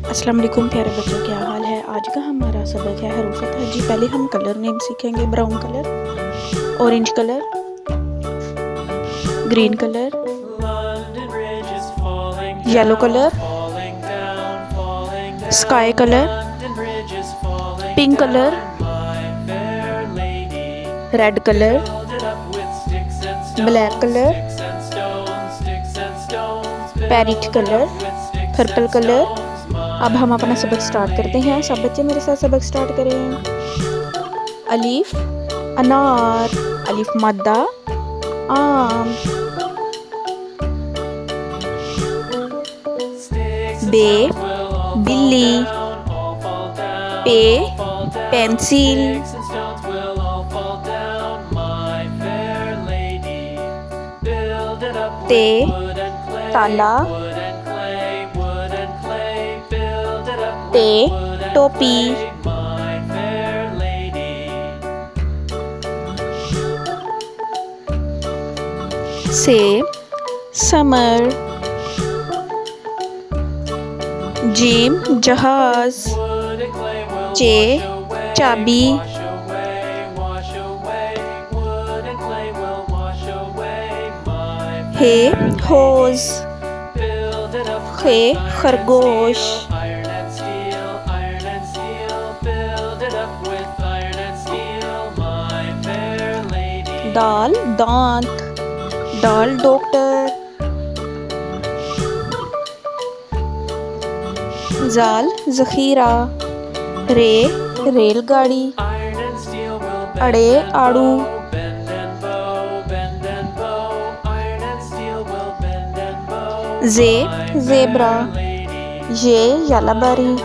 अस्सलाम वालेकुम प्यारे बच्चों, क्या हाल है। आज का हमारा सबक है हरूफ जी। पहले हम कलर नेम सीखेंगे। Brown colour, orange colour, green colour, yellow colour, sky colour, pink colour, red colour, black colour, parrot colour, purple colour. अब हम अपना सबक स्टार्ट करते हैं। सब बच्चे मेरे साथ सबक स्टार्ट करें। अलीफ अनार, अलिफ मद्दा आम, बे बिल्ली, पे पेंसिल, ते ताला, ते टोपी, से समर, जीम जहाज, चे चाबी, हे होज, खे खरगोश, दाल दांत, डाल डॉक्टर, जाल जखीरा, रे रेलगाड़ी, अड़े आड़ू, जे जेब्रा, ये यालाबारी,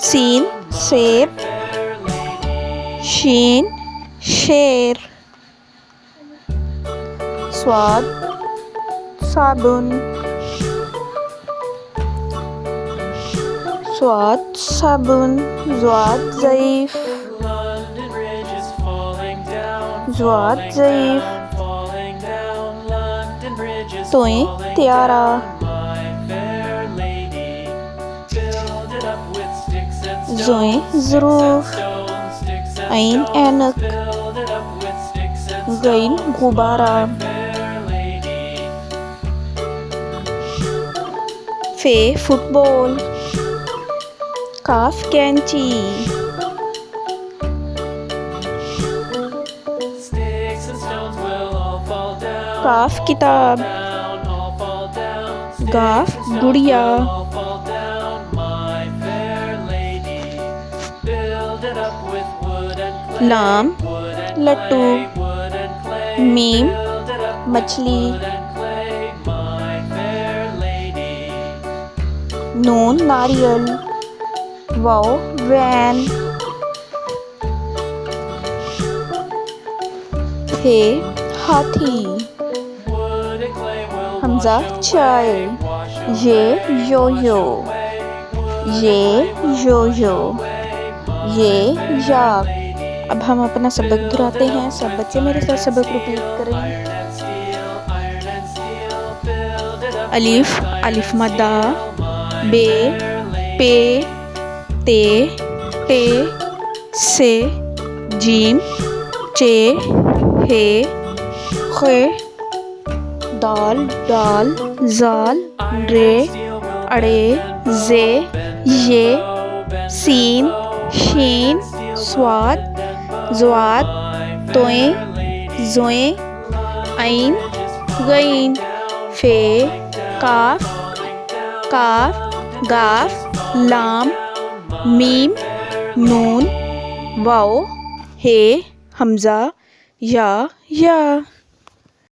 सीन सेब, शीन शेर, स्वाद साबुन, स्वाद साबुन, ज्वाद ज़ईफ, ज्वाद ज़ईफ, तोएं त्यारा, ज़ोएं ज़रूफ, ऐन ऐनक, गैन गुब्बारा, फे फुटबॉल, काफ कैंची, काफ किताब, गाफ गुड़िया, लाम लट्टू, मीम मछली, नून नारियल, वाओ वैन, हे हाथी, हमजा चाय, ये यो यो, ये यो यो, ये याक। अब हम अपना सबक दोहराते हैं। सब बच्चे मेरे साथ सबक रिपीट करें। अलिफ अलिफ मद्दा, बे पे ते टे, से जीम चे हे खे, दाल डाल, जाल रे, अड़े जे ये, सीन शीन, स्वाद ज्वाद, तोएं ज़ोएं, ऐन गैन, फे काफ काफ, गाफ लाम, मीम नून, वाओ हे हमजा या।